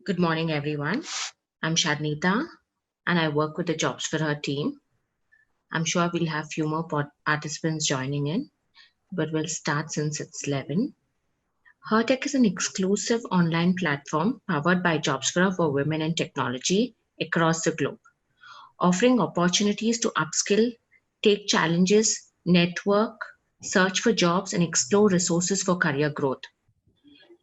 Good morning, everyone. I'm Sharnita and I work with the Jobs for Her team. I'm sure we'll have few more participants joining in, but we'll start since it's 11. HerTech is an exclusive online platform powered by Jobs for Her for women in technology across the globe, offering opportunities to upskill, take challenges, network, search for jobs, and explore resources for career growth.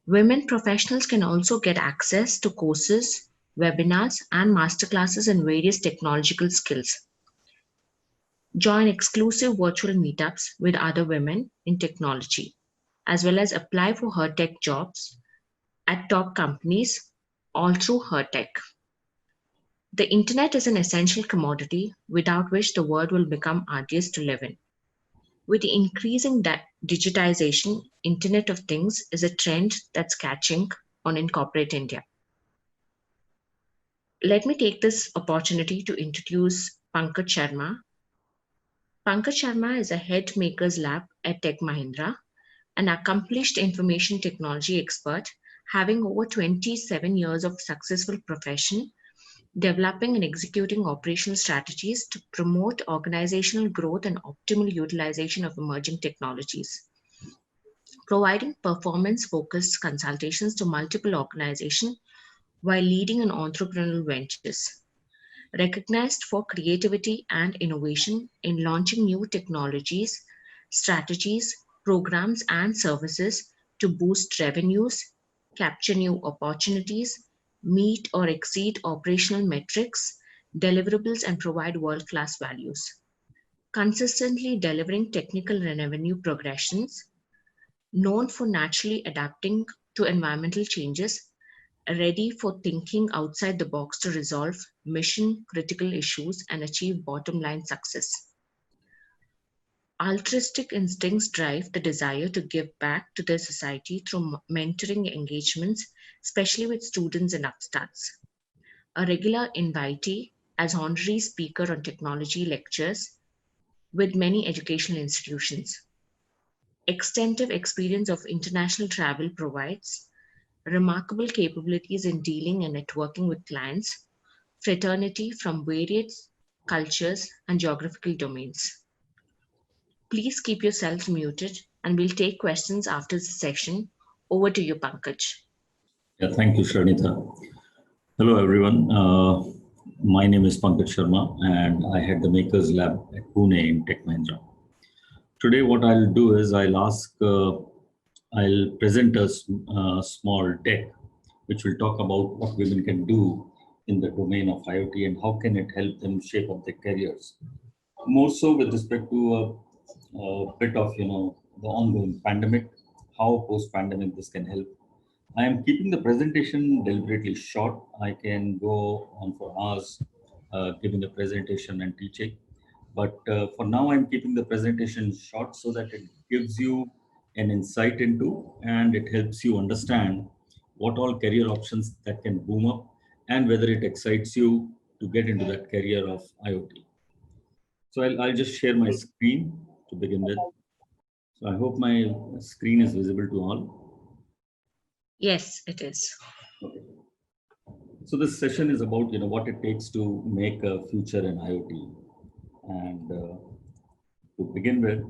Women professionals can also get access to courses, webinars, and masterclasses in various technological skills. Join exclusive virtual meetups with other women in technology, as well as apply for her tech jobs at top companies, all through her tech. The internet is an essential commodity without which the world will become arduous to live in. With the increasing digitization, Internet of Things is a trend that's catching on in corporate India. Let me take this opportunity to introduce Pankaj Sharma. Pankaj Sharma is a head makers lab at Tech Mahindra, an accomplished information technology expert having over 27 years of successful profession, developing and executing operational strategies to promote organizational growth and optimal utilization of emerging technologies, providing performance-focused consultations to multiple organizations while leading an entrepreneurial ventures. Recognized for creativity and innovation in launching new technologies, strategies, programs, and services to boost revenues, capture new opportunities, meet or exceed operational metrics, deliverables, and provide world class values. Consistently delivering technical and revenue progressions, known for naturally adapting to environmental changes, ready for thinking outside the box to resolve mission critical issues and achieve bottom line success. Altruistic instincts drive the desire to give back to their society through mentoring engagements, especially with students and upstarts. A regular invitee as honorary speaker on technology lectures with many educational institutions. Extensive experience of international travel provides remarkable capabilities in dealing and networking with clients, fraternity from various cultures and geographical domains. Please keep yourselves muted and we'll take questions after the session. Over to you, Pankaj. Yeah, thank you, Sharnita. Hello, everyone. My name is Pankaj Sharma, and I head the Makers Lab at Pune in Tech Mahindra. Today, what I'll do is I'll present a small deck, which will talk about what women can do in the domain of IoT and how can it help them shape up their careers. More so with respect to a bit of, the ongoing pandemic, how post-pandemic this can help. I am keeping the presentation deliberately short. I can go on for hours giving the presentation and teaching. But for now, I'm keeping the presentation short so that it gives you an insight into and it helps you understand what all career options that can boom up and whether it excites you to get into that career of IoT. So I'll just share my screen to begin with. So I hope my screen is visible to all. Yes, it is. Okay. So this session is about what it takes to make a future in IoT. And to begin with,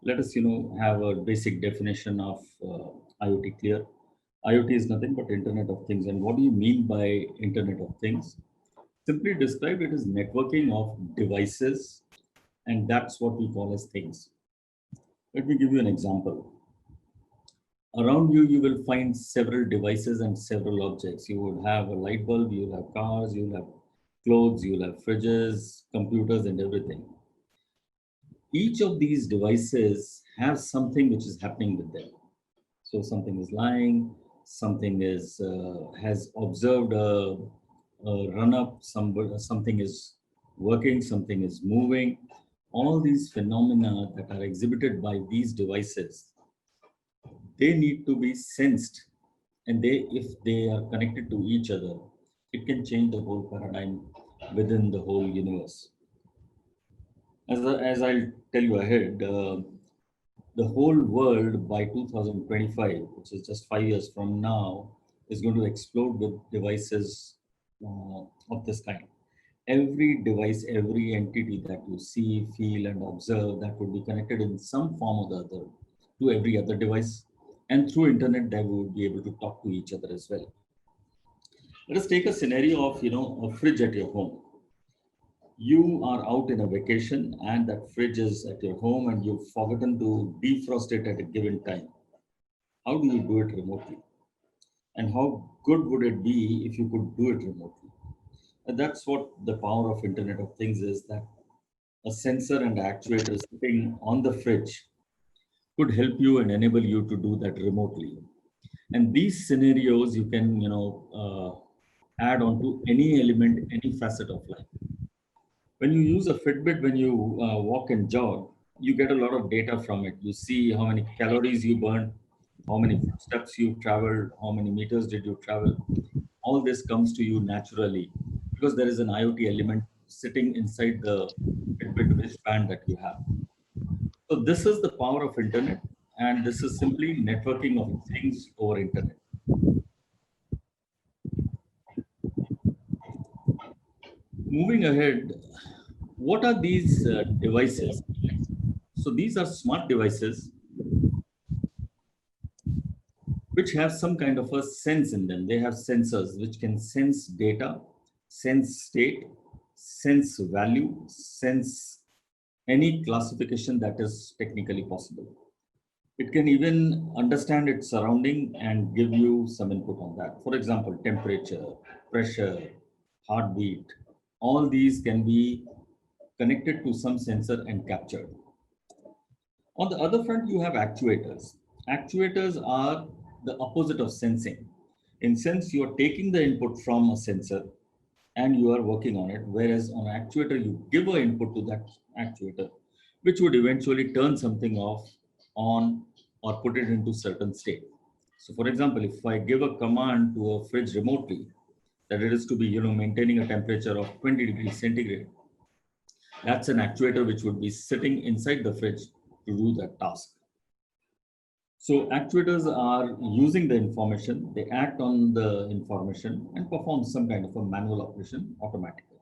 let us have a basic definition of IoT clear. IoT is nothing but Internet of Things. And what do you mean by Internet of Things? Simply described, it is networking of devices, and that's what we call as things. Let me give you an example. Around you, you will find several devices and several objects. You would have a light bulb, you'll have cars, you'll have clothes, you'll have fridges, computers, and everything. Each of these devices has something which is happening with them. So something is lying, something is has observed a run up, something is working, something is moving. All these phenomena that are exhibited by these devices, they need to be sensed, and if they are connected to each other, it can change the whole paradigm within the whole universe. As I'll tell you ahead, the whole world by 2025, which is just 5 years from now, is going to explode with devices of this kind. Every device, every entity that you see, feel, and observe that would be connected in some form or the other to every other device. And through internet, they would be able to talk to each other as well. Let us take a scenario of, a fridge at your home. You are out in a vacation and that fridge is at your home and you've forgotten to defrost it at a given time. How do you do it remotely? And how good would it be if you could do it remotely? And that's what the power of Internet of Things is, that a sensor and actuator sitting on the fridge could help you and enable you to do that remotely. And these scenarios you can, add on to any element, any facet of life. When you use a Fitbit, when you walk and jog, you get a lot of data from it. You see how many calories you burned, how many steps you traveled, how many meters did you travel. All this comes to you naturally because there is an IoT element sitting inside the Fitbit wristband that you have. So this is the power of internet, and this is simply networking of things over internet. Moving ahead, what are these devices? So these are smart devices which have some kind of a sense in them. They have sensors which can sense data, sense state, sense value, sense any classification that is technically possible. It can even understand its surrounding and give you some input on that. For example, temperature, pressure, heartbeat, all these can be connected to some sensor and captured. On the other front, you have actuators. Actuators are the opposite of sensing. In sense, you are taking the input from a sensor and you are working on it, whereas on actuator, you give an input to that actuator, which would eventually turn something off, on, or put it into certain state. So for example, if I give a command to a fridge remotely, that it is to be, maintaining a temperature of 20 degrees centigrade, that's an actuator which would be sitting inside the fridge to do that task. So actuators are using the information, they act on the information and perform some kind of a manual operation automatically.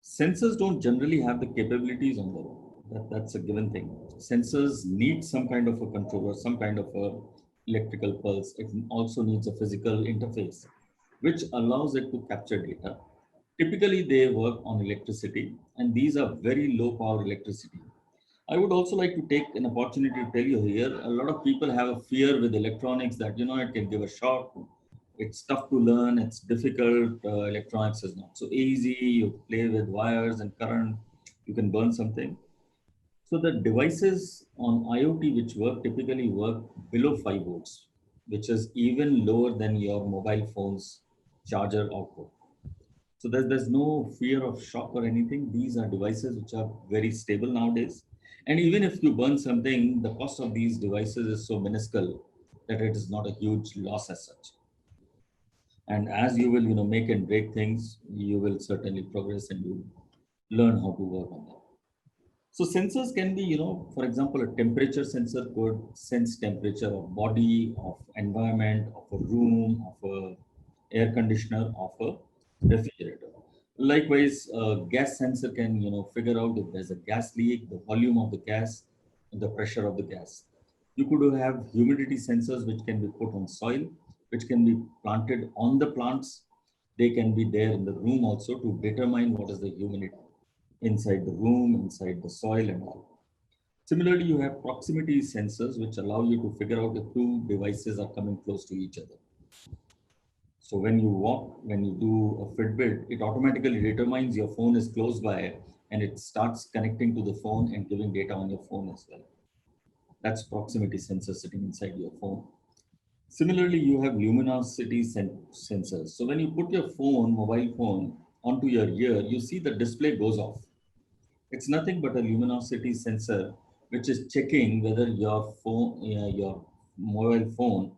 Sensors don't generally have the capabilities on their own. That's a given thing. Sensors need some kind of a controller, some kind of a electrical pulse. It also needs a physical interface, which allows it to capture data. Typically, they work on electricity, and these are very low power electricity. I would also like to take an opportunity to tell you here, a lot of people have a fear with electronics that, it can give a shock. It's tough to learn, it's difficult. Electronics is not so easy. You play with wires and current, you can burn something. So the devices on IoT which work typically work below 5 volts, which is even lower than your mobile phone's charger output. So there's no fear of shock or anything. These are devices which are very stable nowadays. And even if you burn something, the cost of these devices is so minuscule that it is not a huge loss as such. And as you will, make and break things, you will certainly progress and you learn how to work on that. So sensors can be, for example, a temperature sensor could sense temperature of body, of environment, of a room, of a air conditioner, of a refrigerator. Likewise, a gas sensor can, figure out if there's a gas leak, the volume of the gas, and the pressure of the gas. You could have humidity sensors which can be put on soil, which can be planted on the plants. They can be there in the room also to determine what is the humidity inside the room, inside the soil and all. Similarly, you have proximity sensors which allow you to figure out if two devices are coming close to each other. So when you walk, when you do a Fitbit, it automatically determines your phone is close by and it starts connecting to the phone and giving data on your phone as well. That's proximity sensor sitting inside your phone. Similarly, you have luminosity sensors. So when you put your phone, mobile phone, onto your ear, you see the display goes off. It's nothing but a luminosity sensor, which is checking whether your phone, your mobile phone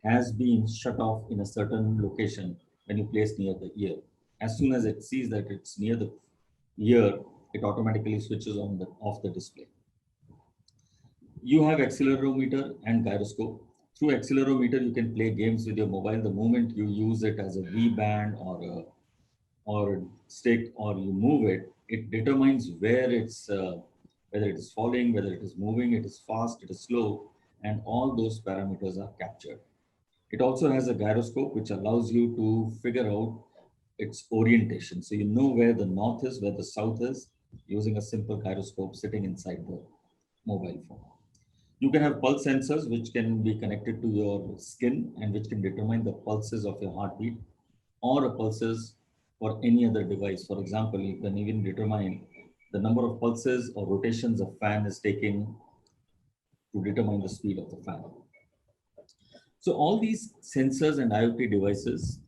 has been shut off in a certain location when you place near the ear. As soon as it sees that it's near the ear, it automatically switches on off the display. You have accelerometer and gyroscope. Through accelerometer, you can play games with your mobile. The moment you use it as a V band or stick, or you move it, it determines where it's whether it is falling, whether it is moving, it is fast, it is slow, and all those parameters are captured. It also has a gyroscope which allows you to figure out its orientation. So you know where the north is, where the south is, using a simple gyroscope sitting inside the mobile phone. You can have pulse sensors which can be connected to your skin and which can determine the pulses of your heartbeat or a pulses for any other device. For example, you can even determine the number of pulses or rotations a fan is taking to determine the speed of the fan. So all these sensors and IoT devices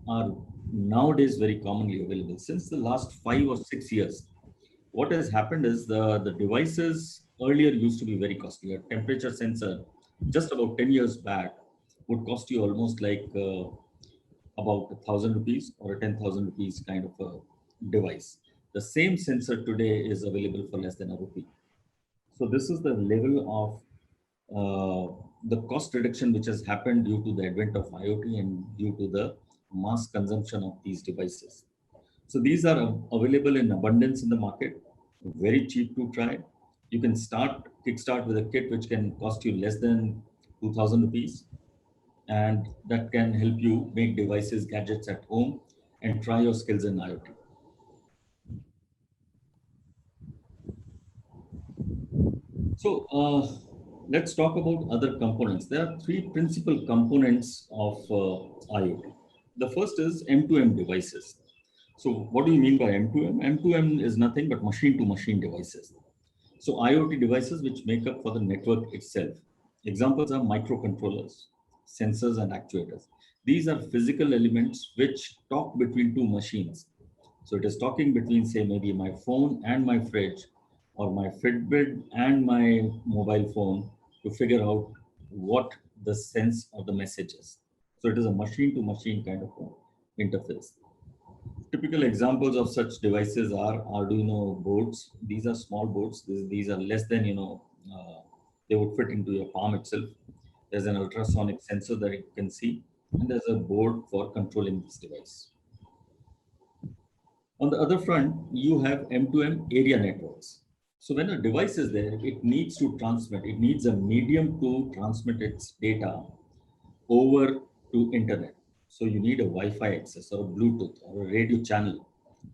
are nowadays very commonly available. Since the last 5 or 6 years, what has happened is the devices earlier used to be very costly. A temperature sensor just about 10 years back would cost you almost like about 1,000 rupees or a 10,000 rupees kind of a device. The same sensor today is available for less than a rupee. So this is the level of the cost reduction which has happened due to the advent of IoT and due to the mass consumption of these devices. So these are available in abundance in the market, very cheap to try. You can kickstart with a kit which can cost you less than 2,000 rupees, and that can help you make devices, gadgets at home and try your skills in IoT. So let's talk about other components. There are three principal components of IoT. The first is M2M devices. So what do you mean by M2M? M2M is nothing but machine-to-machine devices. So IoT devices which make up for the network itself. Examples are microcontrollers, sensors and actuators. These are physical elements which talk between two machines. So it is talking between, say, maybe my phone and my fridge, or my Fitbit and my mobile phone, to figure out what the sense of the message is. So it is a machine to machine kind of interface. Typical examples of such devices are Arduino boards. These are small boards. These are less than, they would fit into your palm itself. There's an ultrasonic sensor that you can see, and there's a board for controlling this device. On the other front, you have M2M area networks. So when a device is there, it needs to transmit, it needs a medium to transmit its data over to internet. So you need a Wi-Fi access or a Bluetooth or a radio channel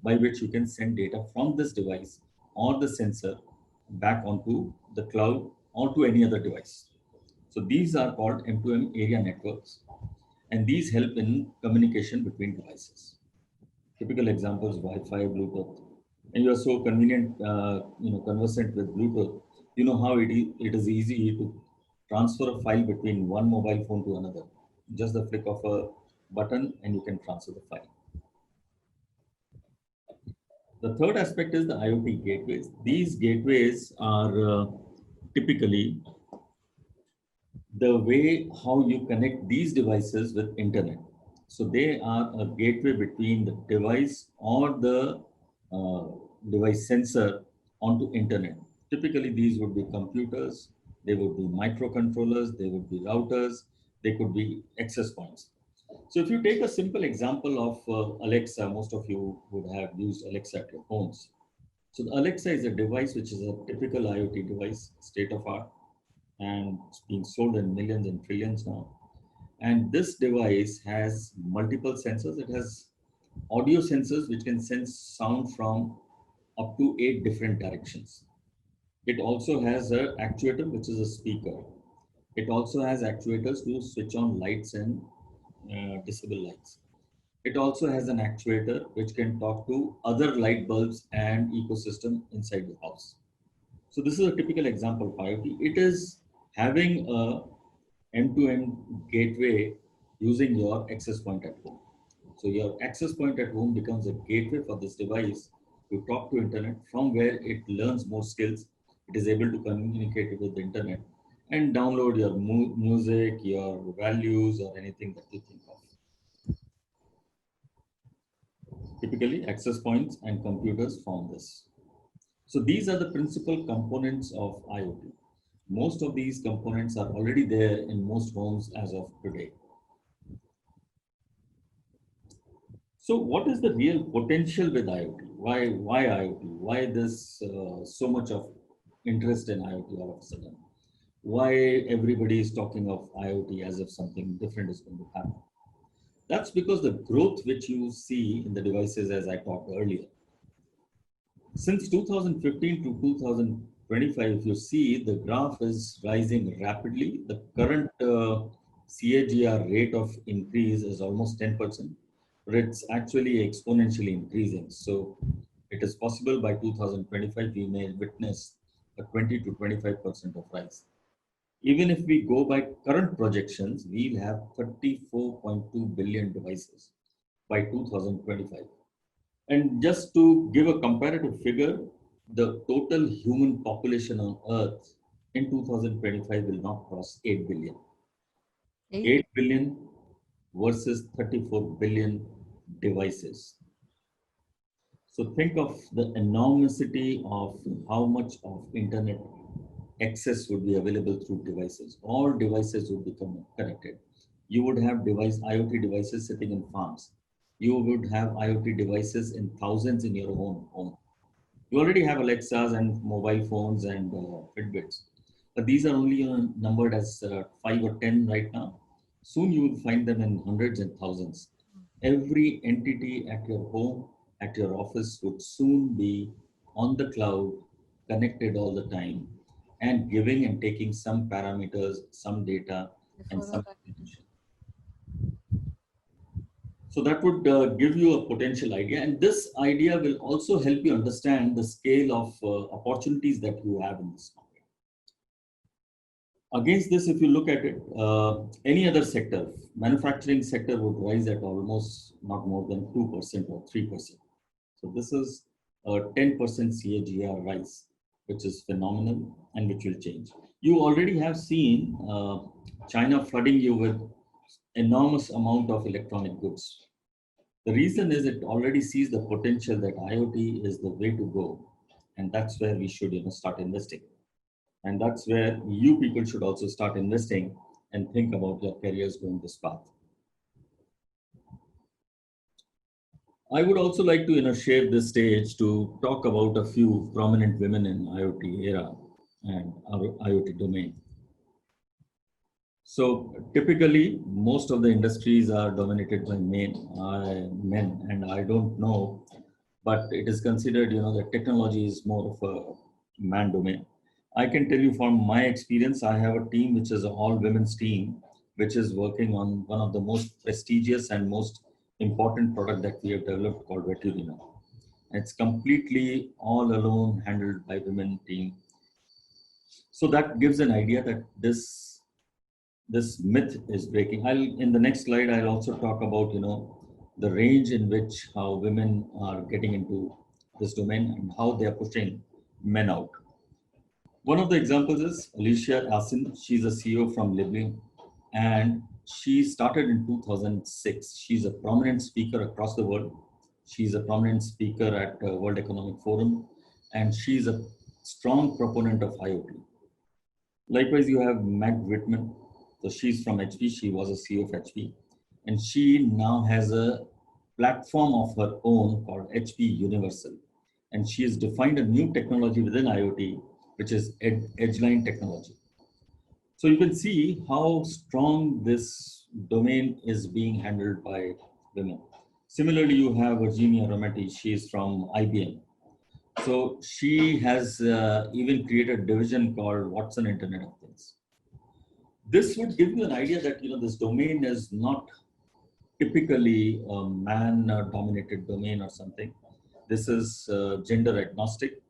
by which you can send data from this device or the sensor back onto the cloud or to any other device. So these are called M2M area networks, and these help in communication between devices. Typical examples: Wi-Fi, Bluetooth, and you are so conversant with Bluetooth. You know how it is easy to transfer a file between one mobile phone to another. Just the flick of a button, and you can transfer the file. The third aspect is the IoT gateways. These gateways are typically the way how you connect these devices with internet. So they are a gateway between the device or the uh, device sensor onto internet. Typically, these would be computers, they would be microcontrollers, they would be routers, they could be access points. So if you take a simple example of Alexa, most of you would have used Alexa at your homes. So the Alexa is a device which is a typical IoT device, state of art, and it's being sold in millions and trillions now. And this device has multiple sensors. It has audio sensors which can sense sound from up to 8 different directions. It also has an actuator which is a speaker. It also has actuators to switch on lights and disable lights. It also has an actuator which can talk to other light bulbs and ecosystem inside the house. So this is a typical example of IoT. It is having a M2M gateway using your access point at home. So your access point at home becomes a gateway for this device to talk to internet, from where it learns more skills. It is able to communicate with the internet and download your music, your values, or anything that you think of. Typically, access points and computers form this. So these are the principal components of IoT. Most of these components are already there in most homes as of today. So what is the real potential with IoT? Why IoT? Why this so much of interest in IoT all of a sudden? Why everybody is talking of IoT as if something different is going to happen? That's because the growth which you see in the devices, as I talked earlier, since 2015 to 2025, if you see, the graph is rising rapidly. The current CAGR rate of increase is almost 10%, but it's actually exponentially increasing. So it is possible by 2025, we may witness a 20 to 25% of rise. Even if we go by current projections, we'll have 34.2 billion devices by 2025. And just to give a comparative figure, the total human population on Earth in 2025 will not cross 8 billion. 8 billion versus 34 billion devices. So think of the enormity of how much of internet access would be available through devices. All devices would become connected. You would have IoT devices sitting in farms. You would have IoT devices in thousands in your own home. You already have Alexas and mobile phones and Fitbits, but these are only numbered as 5 or 10 right now. Soon you will find them in hundreds and thousands. Every entity at your home, at your office would soon be on the cloud, connected all the time, and giving and taking some parameters, some data, and some information. So that would give you a potential idea. And this idea will also help you understand the scale of opportunities that you have in this market. Against this, if you look at it, any other sector, manufacturing sector would rise at almost not more than 2% or 3%. So this is a 10% CAGR rise, which is phenomenal and which will change. You already have seen China flooding you with enormous amount of electronic goods. The reason is it already sees the potential that IoT is the way to go, and that's where we should start investing. And that's where you people should also start investing and think about your careers going this path. I would also like to share this stage to talk about a few prominent women in IoT era and our IoT domain. So typically, most of the industries are dominated by men, and I don't know, but it is considered, that technology is more of a man domain. I can tell you from my experience, I have a team which is an all women's team, which is working on one of the most prestigious and most important product that we have developed called Vetulino. It's completely all alone handled by women team. So that gives an idea that this myth is breaking. In the next slide, I'll also talk about, the range in which how women are getting into this domain and how they are pushing men out. One of the examples is Alicia Asin. She's a CEO from Libling, and she started in 2006. She's a prominent speaker across the world. She's a prominent speaker at World Economic Forum, and she's a strong proponent of IoT. Likewise, you have Meg Whitman. So she's from HP. She was a CEO of HP, and she now has a platform of her own called HP Universal, and she has defined a new technology within IoT, which is Edgeline technology. So you can see how strong this domain is being handled by women. Similarly, you have Virginia Rometty. She is from IBM. So she has even created a division called Watson Internet of Things. This would give you an idea that this domain is not typically a man-dominated domain or something. This is gender agnostic,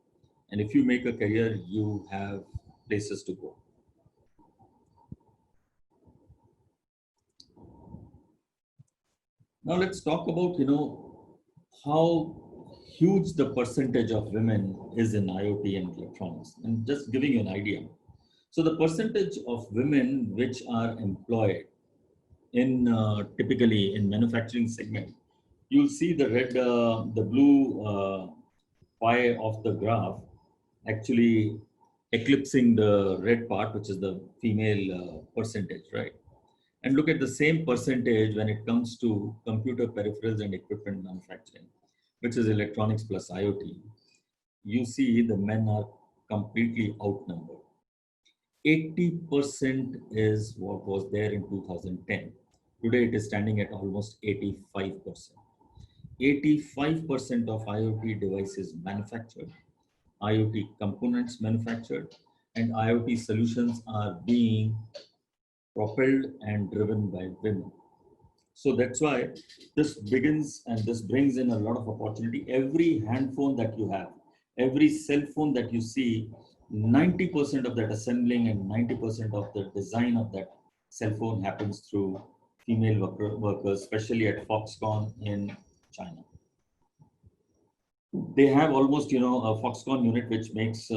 and if you make a career, you have places to go. Now let's talk about how huge the percentage of women is in IoT and electronics, and just giving you an idea. So the percentage of women which are employed in typically in manufacturing segment, you'll see the blue pie of the graph actually eclipsing the red part, which is the female percentage, right? And look at the same percentage when it comes to computer peripherals and equipment manufacturing, which is electronics plus IoT. You see the men are completely outnumbered. 80% is what was there in 2010. Today it is standing at almost 85%. 85% of IoT devices manufactured, IoT components manufactured, and IoT solutions are being propelled and driven by women. So that's why this begins and this brings in a lot of opportunity. Every hand phone that you have, every cell phone that you see, 90% of that assembling and 90% of the design of that cell phone happens through female workers, especially at Foxconn in China. They have almost, a Foxconn unit which makes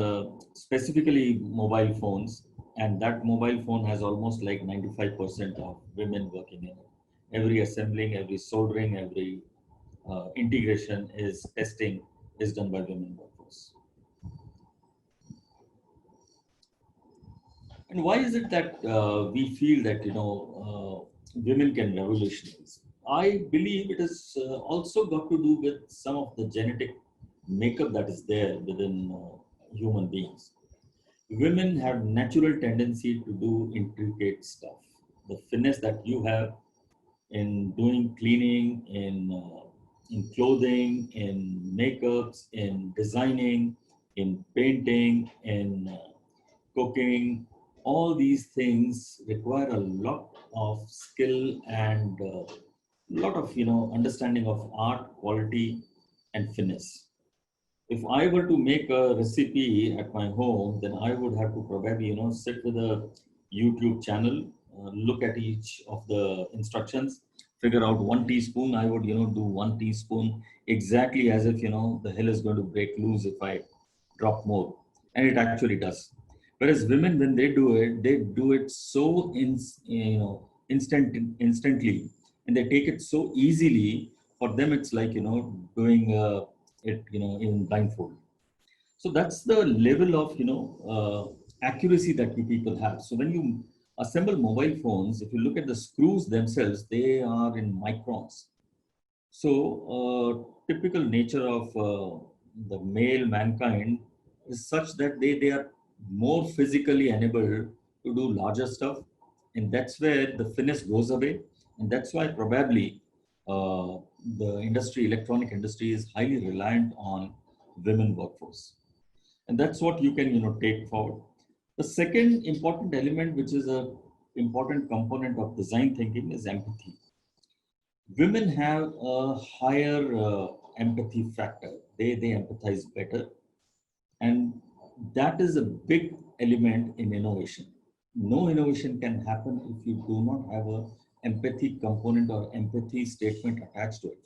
specifically mobile phones, and that mobile phone has almost like 95% of women working in it. Every assembling, every soldering, every integration is testing is done by women workforce. And why is it that we feel that women can revolutionize? I believe it has also got to do with some of the genetic makeup that is there within human beings. Women have natural tendency to do intricate stuff. The finesse that you have in doing cleaning, in clothing, in makeups, in designing, in painting, in cooking, all these things require a lot of skill and a lot of understanding of art, quality, and finesse. If I were to make a recipe at my home, then I would have to probably, sit with a YouTube channel, look at each of the instructions, figure out 1 teaspoon. I would, do 1 teaspoon exactly as if, the hell is going to break loose if I drop more. And it actually does. Whereas women, when they do it so instantly, and they take it so easily. For them, it's like doing it in blindfold. So that's the level of accuracy that you people have. So when you assemble mobile phones, if you look at the screws themselves, they are in microns. So typical nature of the male mankind is such that they are more physically enabled to do larger stuff, and that's where the finesse goes away, and that's why probably the electronic industry is highly reliant on women workforce, and that's what you can take forward. The second important element, which is a important component of design thinking, is empathy. Women have a higher empathy factor. They empathize better, and that is a big element in innovation. No innovation can happen if you do not have a empathy component or empathy statement attached to it.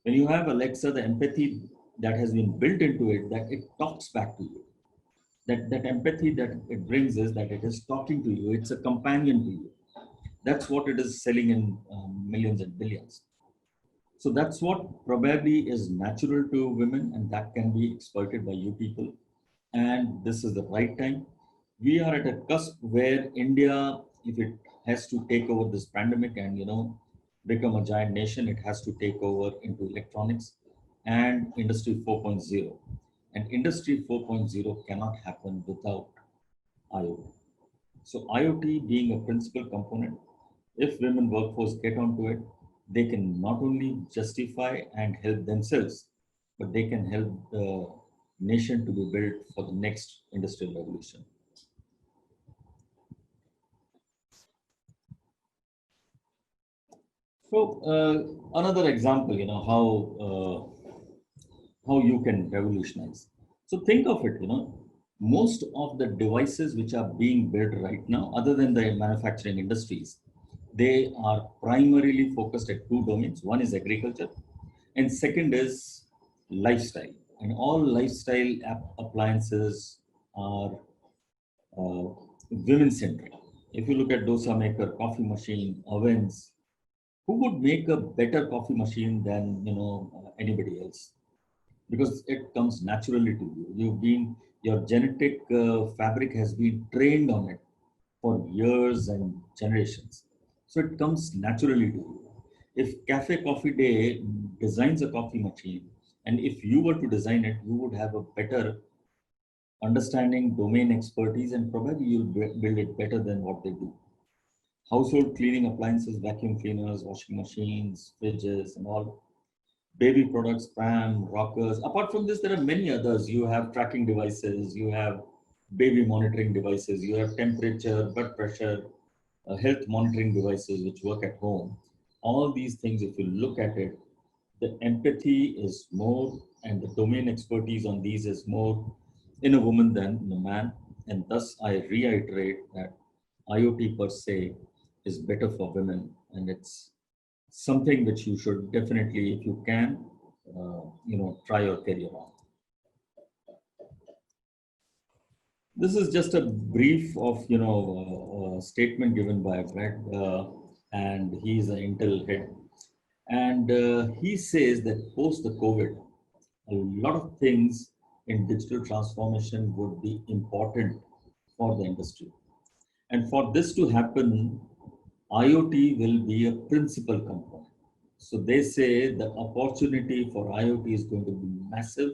When you have Alexa, the empathy that has been built into it, that it talks back to you. That empathy that it brings is that it is talking to you. It's a companion to you. That's what it is selling in millions and billions. So that's what probably is natural to women, and that can be exploited by you people. And this is the right time. We are at a cusp where India, if it has to take over this pandemic and become a giant nation, it has to take over into electronics and Industry 4.0. And Industry 4.0 cannot happen without IoT. So IoT being a principal component, if women workforce get onto it, they can not only justify and help themselves, but they can help the nation to be built for the next industrial revolution. So another example, how you can revolutionize. So think of it, most of the devices which are being built right now, other than the manufacturing industries, they are primarily focused at two domains. One is agriculture, and second is lifestyle. And all lifestyle appliances are women-centric. If you look at dosa maker, coffee machine, ovens, who would make a better coffee machine than anybody else? Because it comes naturally to you. You've been Your genetic fabric has been trained on it for years and generations. So it comes naturally to you. If Cafe Coffee Day designs a coffee machine, and if you were to design it, you would have a better understanding, domain expertise, and probably you'll build it better than what they do. Household cleaning appliances, vacuum cleaners, washing machines, fridges, and all. Baby products, pram, rockers. Apart from this, there are many others. You have tracking devices, you have baby monitoring devices, you have temperature, blood pressure, health monitoring devices which work at home. All these things, if you look at it, the empathy is more and the domain expertise on these is more in a woman than in a man. And thus I reiterate that IoT per se is better for women, and it's something which you should definitely, if you can, try your career on. This is just a brief of, statement given by Brad, and he's an Intel head. And he says that post the COVID, a lot of things in digital transformation would be important for the industry. And for this to happen, IoT will be a principal component. So they say the opportunity for IoT is going to be massive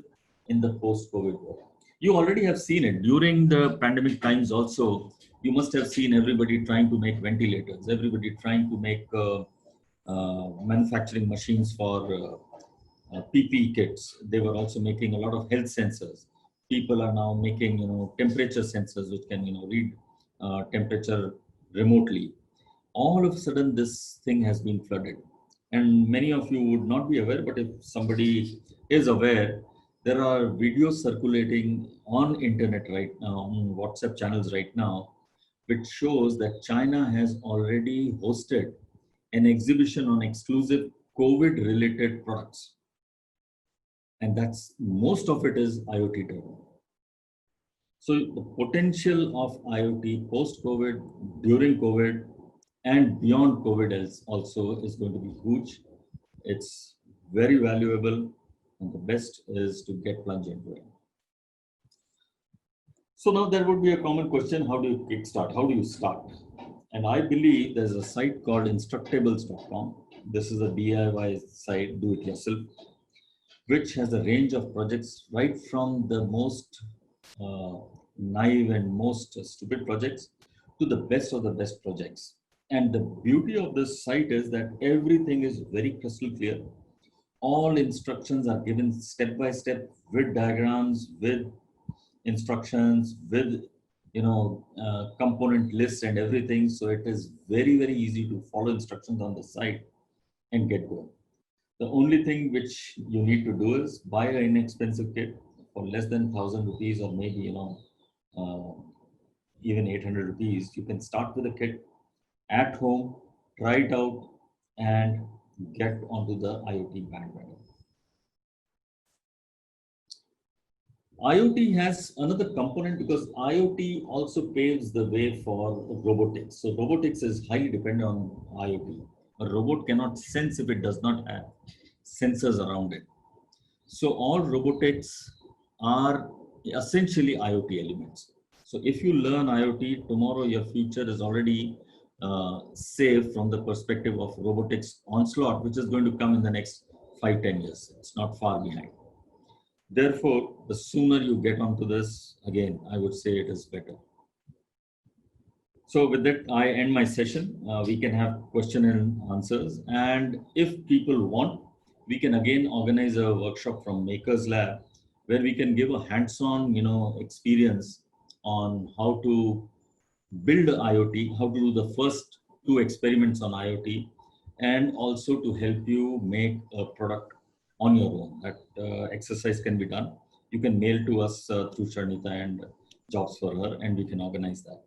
in the post-COVID world. You already have seen it during the pandemic times also. You must have seen everybody trying to make ventilators, everybody trying to make manufacturing machines for PPE kits. They were also making a lot of health sensors. People are now making, temperature sensors which can, read temperature remotely. All of a sudden, this thing has been flooded. And many of you would not be aware, but if somebody is aware, there are videos circulating on internet right now, on WhatsApp channels right now, which shows that China has already hosted an exhibition on exclusive COVID-related products. And that's most of it is IoT driven. So the potential of IoT post-COVID, during COVID, and beyond COVID also is going to be huge. It's very valuable, and the best is to get plunged into it. So now there would be a common question: how do you kickstart? How do you start? And I believe there's a site called Instructables.com. This is a DIY site, do it yourself, which has a range of projects right from the most naive and most stupid projects to the best of the best projects. And the beauty of this site is that everything is very crystal clear. All instructions are given step by step with diagrams, with instructions, with component lists and everything. So it is very, very easy to follow instructions on the site and get going. The only thing which you need to do is buy an inexpensive kit for less than 1,000 rupees or maybe even 800 rupees. You can start with a kit at home, try it out, and get onto the IoT bandwagon. IoT has another component because IoT also paves the way for robotics. So robotics is highly dependent on IoT. A robot cannot sense if it does not have sensors around it. So all robotics are essentially IoT elements. So if you learn IoT, tomorrow your future is already safe from the perspective of robotics onslaught, which is going to come in the next 5-10 years. It's not far behind. Therefore, the sooner you get onto this, again, I would say it is better. So with that, I end my session. We can have question and answers. And if people want, we can again organize a workshop from Makers Lab, where we can give a hands-on, experience on how to build IoT, how to do the first 2 experiments on IoT, and also to help you make a product on your own. That exercise can be done. You can mail to us through Sharnita and Jobs for Her, and we can organize that.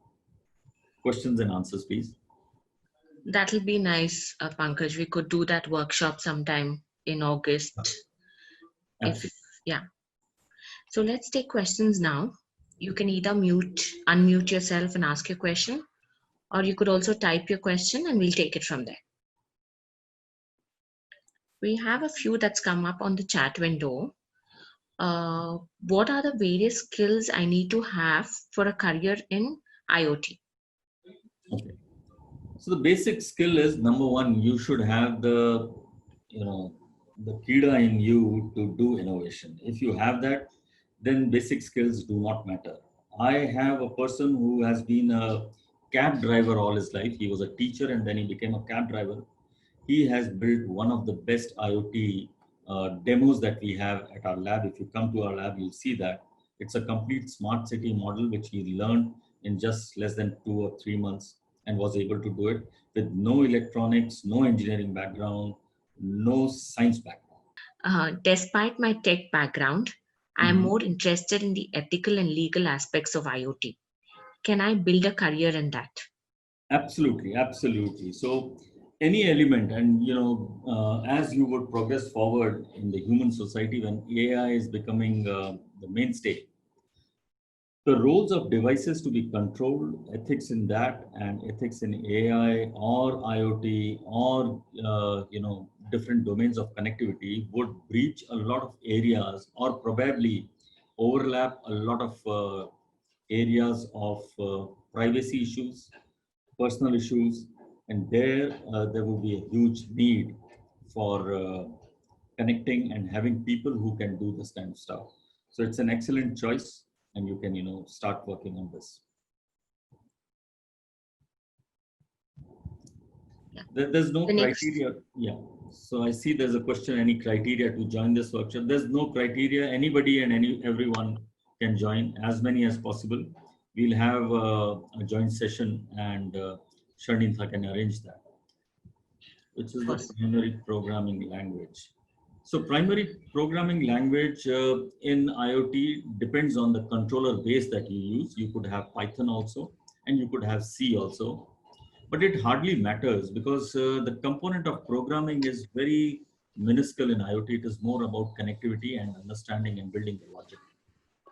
Questions and answers, please. That'll be nice, Pankaj. We could do that workshop sometime in August. Yeah. So let's take questions now. You can either unmute yourself and ask your question, or you could also type your question and we'll take it from there. We have a few that's come up on the chat window. what are the various skills I need to have for a career in IoT? Okay. So the basic skill is number one, you should have the, you know, the kida in you to do innovation. If you have that, then basic skills do not matter. I have a person who has been a cab driver all his life. He was a teacher and then he became a cab driver. He has built one of the best IoT demos that we have at our lab. If you come to our lab, you'll see that it's a complete smart city model which he learned in just less than 2 or 3 months and was able to do it with no electronics, no engineering background, no science background. Despite my tech background, I am Mhm. more interested in the ethical and legal aspects of IoT. Can I build a career in that? Absolutely, absolutely. So any element, and as you would progress forward in the human society, when AI is becoming the mainstay, the roles of devices to be controlled, ethics in that, and ethics in AI or IoT or different domains of connectivity would breach a lot of areas or probably overlap a lot of areas of privacy issues, personal issues, and there will be a huge need for connecting and having people who can do this kind of stuff. So it's an excellent choice, and you can start working on this. Yeah. There's no The next, criteria. Yeah. So I see there's a question. Any criteria to join this workshop? There's no criteria. Anybody and everyone can join, as many as possible. We'll have a joint session, and Sharnitha can arrange that, which is the first, primary programming language. So primary programming language in IoT depends on the controller base that you use. You could have Python also, and you could have C also, but it hardly matters because the component of programming is very minuscule in IoT. It is more about connectivity and understanding and building the logic.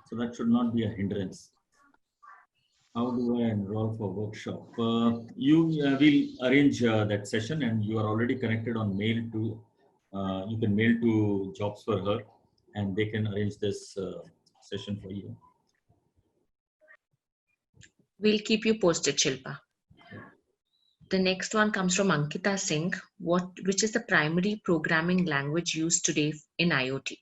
So that should not be a hindrance. How do I enroll for workshop? You will arrange that session, and you are already connected on mail to. You can mail to Jobs for Her, and they can arrange this session for you. we'll keep you posted, Shilpa. The next one comes from Ankita Singh. Which is the primary programming language used today in IoT?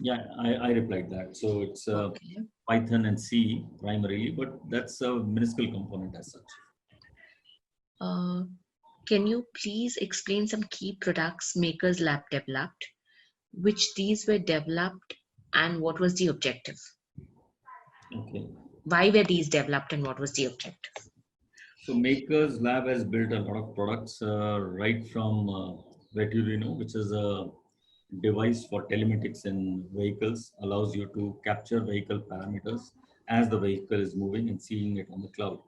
Yeah, I replied that. So it's Okay. Python and C primarily, but that's a minuscule component as such. Uh, can you please explain some key products Makers Lab developed, which these were developed, and what was the objective? Okay. Why were these developed and what was the objective? So Makers Lab has built a lot of products right from Veturino, which is a device for telematics in vehicles, allows you to capture vehicle parameters as the vehicle is moving and seeing it on the cloud.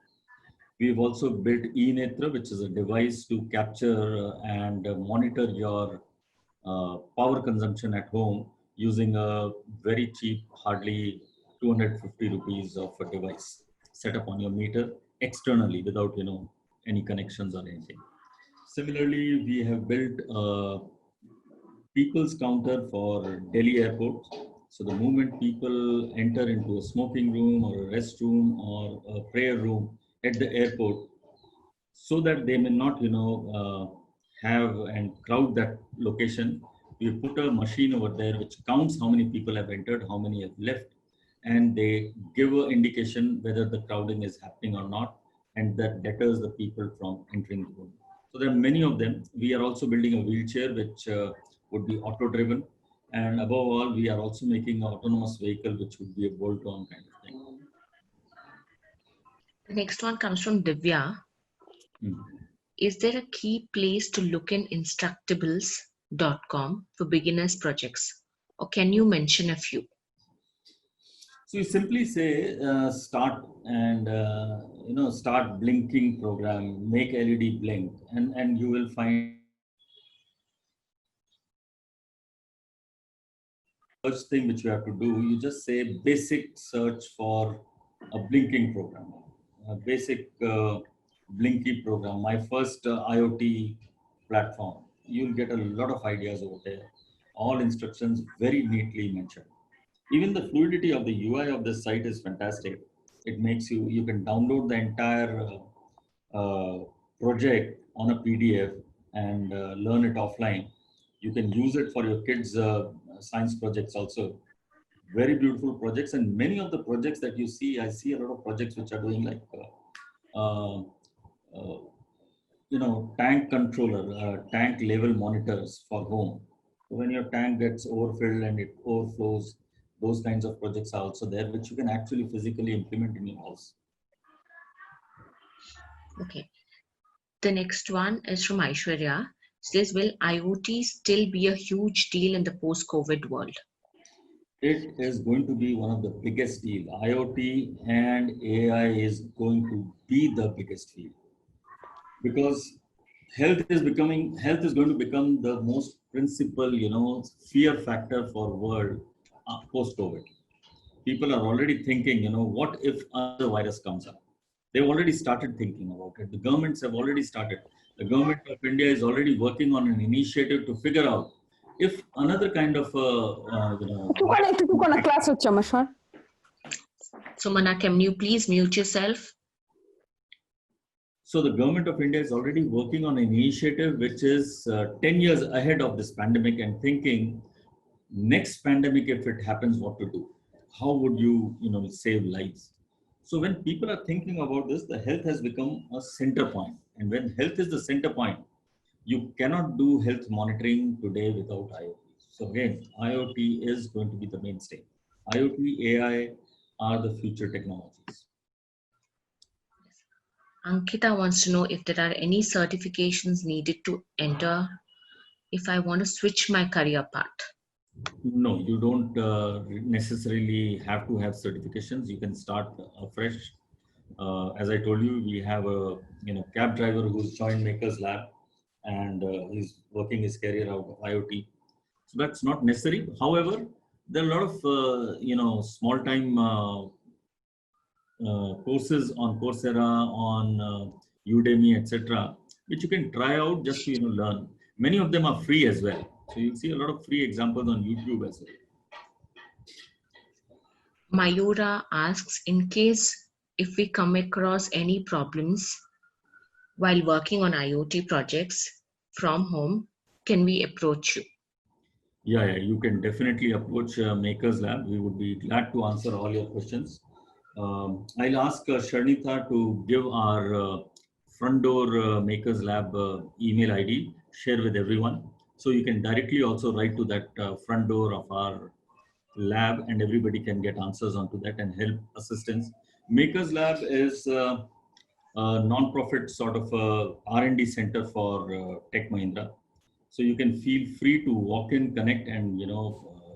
We've also built eNetra, which is a device to capture and monitor your power consumption at home using a very cheap, hardly 250 rupees of a device set up on your meter externally without any connections or anything. Similarly, we have built a people's counter for Delhi airport. So the moment people enter into a smoking room or a restroom or a prayer room at the airport, so that they may not, have and crowd that location, we put a machine over there which counts how many people have entered, how many have left, and they give an indication whether the crowding is happening or not, and that deters the people from entering the room. So there are many of them. We are also building a wheelchair which would be auto-driven, and above all, we are also making an autonomous vehicle which would be a bolt-on kind of thing. The next one comes from Divya. Mhm. Is there a key place to look in Instructables.com for beginners projects? Or can you mention a few? So you simply say start and start blinking program, make LED blink, and you will find first thing which you have to do. You just say basic search for a blinking program, a basic blinky program. My first IoT platform. You'll get a lot of ideas over there. All instructions very neatly mentioned. Even the fluidity of the UI of this site is fantastic. It makes you can download the entire project on a PDF and learn it offline. You can use it for your kids' science projects also. Very beautiful projects, and many of the projects that you see, I see a lot of projects which are doing like uh, uh, tank controller, tank level monitors for home. So when your tank gets overfilled and it overflows, those kinds of projects are also there, which you can actually physically implement in your house. Okay. The next one is from Aishwarya. Says, will IoT still be a huge deal in the post-COVID world? It is going to be one of the biggest deal. IoT and AI is going to be the biggest field, because health is going to become the most principal, fear factor for world post COVID. People are already thinking, what if another virus comes up? They've already started thinking about it. The governments have already started. The government of India is already working on an initiative to figure out if another kind of, Sumana, can you please mute yourself? So the government of India is already working on an initiative which is 10 years ahead of this pandemic and thinking next pandemic, if it happens, what to do? How would you, save lives? So when people are thinking about this, the health has become a center point. And when health is the center point, you cannot do health monitoring today without IoT. So again, IoT is going to be the mainstay. IoT, AI are the future technologies. Ankita wants to know if there are any certifications needed to enter if I want to switch my career path. No, you don't necessarily have to have certifications. You can start afresh. As I told you, we have a cab driver who's joined Makers Lab, and he's working his career out of IoT. So that's not necessary. However, there are a lot of small time courses on Coursera, on Udemy, etc., which you can try out just to learn. Many of them are free as well. So you'll see a lot of free examples on YouTube as well. Mayura asks, in case if we come across any problems while working on IoT projects from home, can we approach you? Yeah, you can definitely approach Makers Lab. We would be glad to answer all your questions. I'll ask Sharnitha to give our front door Makers Lab email ID, share with everyone. So you can directly also write to that front door of our lab, and everybody can get answers onto that and help assistance. Makers Lab is a non-profit sort of R&D center for Tech Mahindra. So you can feel free to walk in, connect, and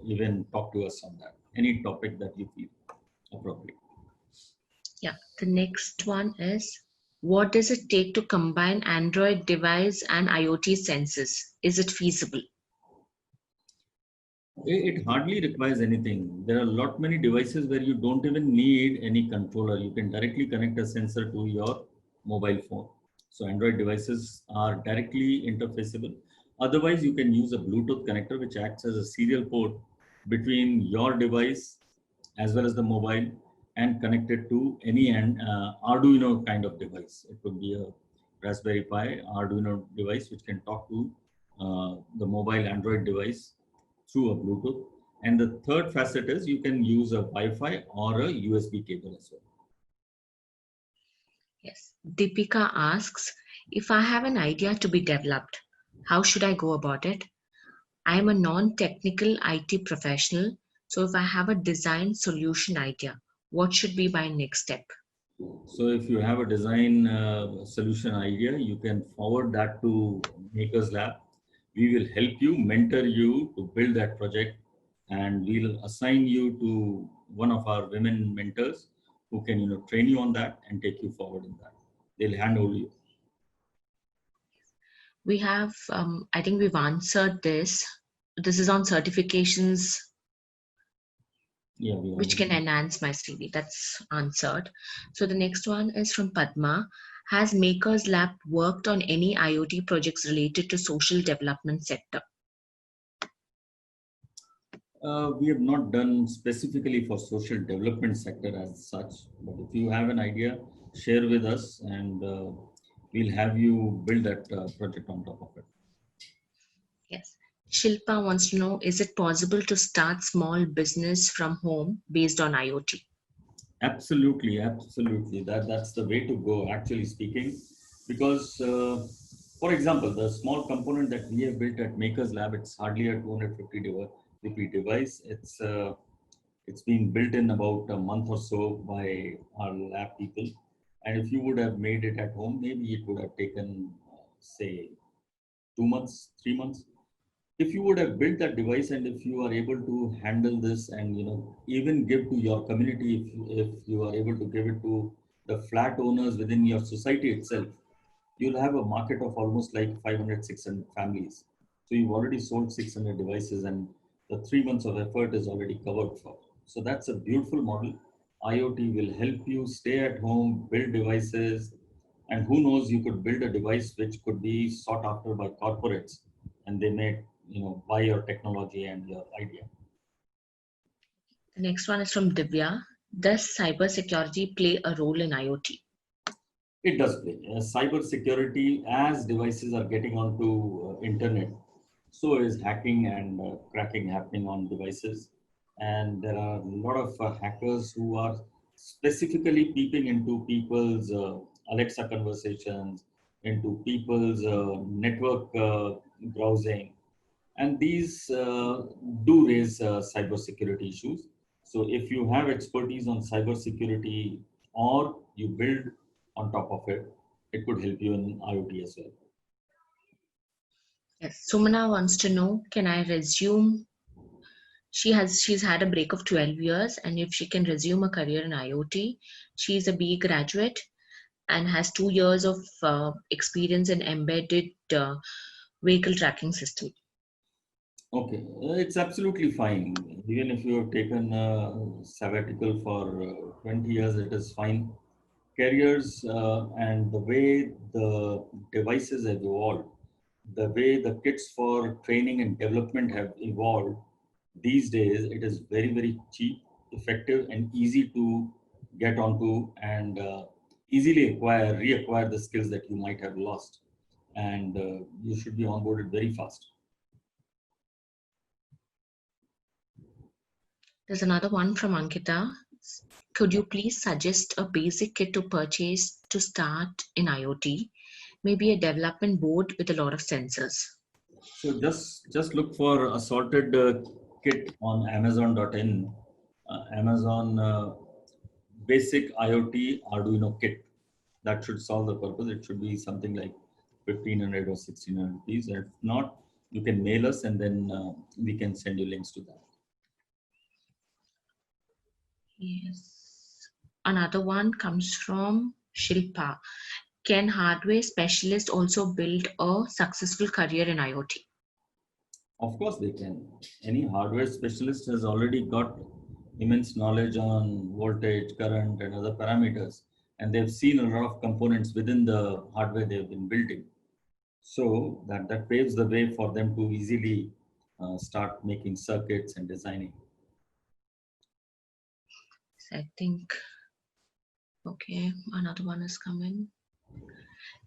even talk to us on that. Any topic that you feel appropriate. Yeah, the next one is, what does it take to combine Android device and IoT sensors? Is it feasible? It hardly requires anything. There are a lot many devices where you don't even need any controller. You can directly connect a sensor to your mobile phone. So Android devices are directly interfaceable. Otherwise, you can use a Bluetooth connector, which acts as a serial port between your device as well as the mobile, and connect it to any Arduino kind of device. It could be a Raspberry Pi Arduino device, which can talk to the mobile Android device through a Bluetooth. And the third facet is you can use a Wi-Fi or a USB cable as well. Yes. Deepika asks, if I have an idea to be developed, how should I go about it? I am a non-technical IT professional, so if I have a design solution idea, what should be my next step? So if you have a design solution idea, you can forward that to Makers Lab. We will help you, mentor you to build that project, and we'll assign you to one of our women mentors who can train you on that and take you forward in that. They'll handhold you. We have, I think we've answered this. This is on certifications, which can enhance my CV. That's answered. So the next one is from Padma. Has Makers Lab worked on any IoT projects related to social development sector? We have not done specifically for social development sector as such, but if you have an idea, share with us and we'll have you build that project on top of it. Yes. Shilpa wants to know, is it possible to start small business from home based on IoT? Absolutely, absolutely. That's the way to go, actually speaking, because, for example, the small component that we have built at Makers Lab, it's hardly a 250 rupee device. It's been built in about a month or so by our lab people. And if you would have made it at home, maybe it would have taken, say, 2 months, 3 months. If you would have built that device and if you are able to handle this and even give to your community, if you are able to give it to the flat owners within your society itself, you'll have a market of almost like 500, 600 families. So you've already sold 600 devices and the 3 months of effort is already covered for. So that's a beautiful model. IoT will help you stay at home, build devices, and who knows, you could build a device which could be sought after by corporates and they may, buy your technology and your idea. The next one is from Divya. Does cybersecurity play a role in IoT? It does play. Cyber security, as devices are getting onto internet, so is hacking and cracking happening on devices. And there are a lot of hackers who are specifically peeping into people's Alexa conversations, into people's network browsing. And these do raise cybersecurity issues. So if you have expertise on cybersecurity or you build on top of it, it could help you in IoT as well. Yes. Sumana wants to know, can I resume? She's had a break of 12 years, and if she can resume a career in IoT, she's a BE graduate and has 2 years of experience in embedded vehicle tracking system. Okay, it's absolutely fine. Even if you have taken a sabbatical for 20 years, it is fine. Careers and the way the devices have evolved, the way the kits for training and development have evolved, these days it is very, very cheap, effective, and easy to get onto and easily reacquire the skills that you might have lost. And you should be onboarded very fast. There's another one from Ankita. Could you please suggest a basic kit to purchase to start in IoT? Maybe a development board with a lot of sensors. So just look for assorted kit on Amazon.in. Amazon basic IoT Arduino kit. That should solve the purpose. It should be something like 1,500 or 1,600 rupees. If not, you can mail us and then we can send you links to that. Yes. Another one comes from Shilpa. Can hardware specialists also build a successful career in IoT? Of course they can. Any hardware specialist has already got immense knowledge on voltage, current, and other parameters. And they've seen a lot of components within the hardware they've been building. So that paves the way for them to easily start making circuits and designing. So I think, okay, another one is coming.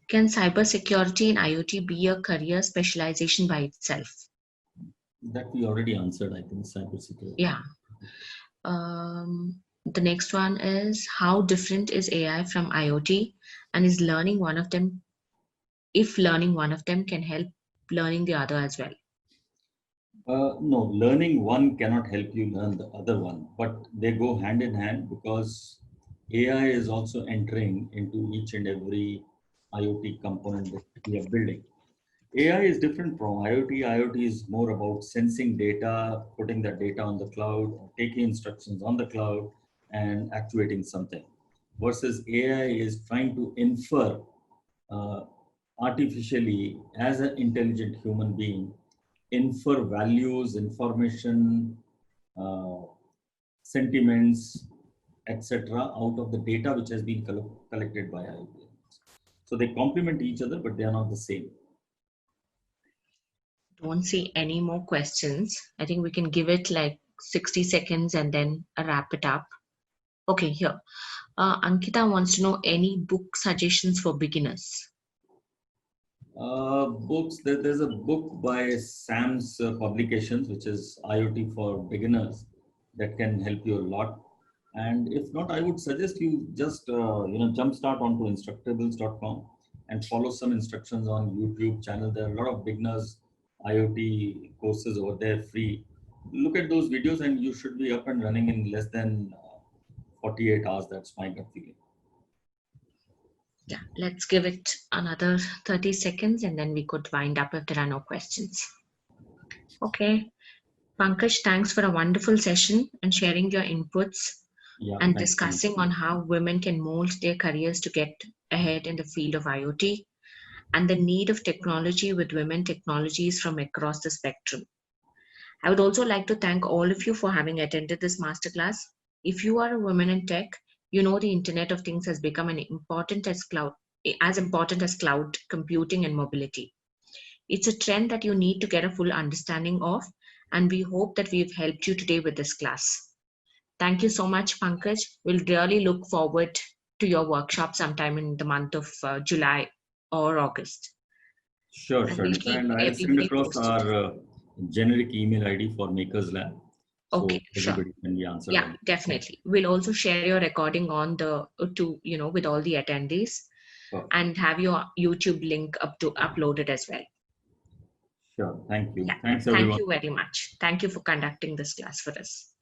Can cybersecurity in IoT be a career specialization by itself? That we already answered, I think, cybersecurity. Yeah. The next one is, how different is AI from IoT, and is learning one of them, if learning one of them can help learning the other as well? No, learning one cannot help you learn the other one, but they go hand in hand because AI is also entering into each and every IoT component that we are building. AI is different from IoT. IoT is more about sensing data, putting that data on the cloud, taking instructions on the cloud, and actuating something. Versus AI is trying to infer uh, artificially as an intelligent human being, infer values, information, uh, sentiments, etc., out of the data which has been collected by IoT. So they complement each other, but they are not the same. Don't see any more questions. I think we can give it like 60 seconds and then wrap it up. Okay, here. Ankita wants to know any book suggestions for beginners. Books, there's a book by Sam's Publications, which is IoT for Beginners, that can help you a lot. And if not, I would suggest you just jumpstart onto instructables.com and follow some instructions on YouTube channel. There are a lot of beginners IoT courses over there free. Look at those videos and you should be up and running in less than 48 hours. That's my gut feeling. Yeah, let's give it another 30 seconds and then we could wind up if there are no questions. Okay. Pankaj, thanks for a wonderful session and sharing your inputs and discussing on how women can mold their careers to get ahead in the field of IoT and the need of technology with women technologies from across the spectrum. I would also like to thank all of you for having attended this masterclass. If you are a woman in tech, you know the Internet of Things has become as important as cloud computing and mobility. It's a trend that you need to get a full understanding of, and we hope that we've helped you today with this class. Thank you so much, Pankaj. We'll really look forward to your workshop sometime in the month of July or August. Sure. And I'll send across our generic email ID for Makers Lab. Okay, so everybody can be answered. Yeah, definitely. We'll also share your recording on with all the attendees and have your YouTube link uploaded as well. Sure. Thank you. Yeah. Thanks, everyone. Thank you very much. Thank you for conducting this class for us.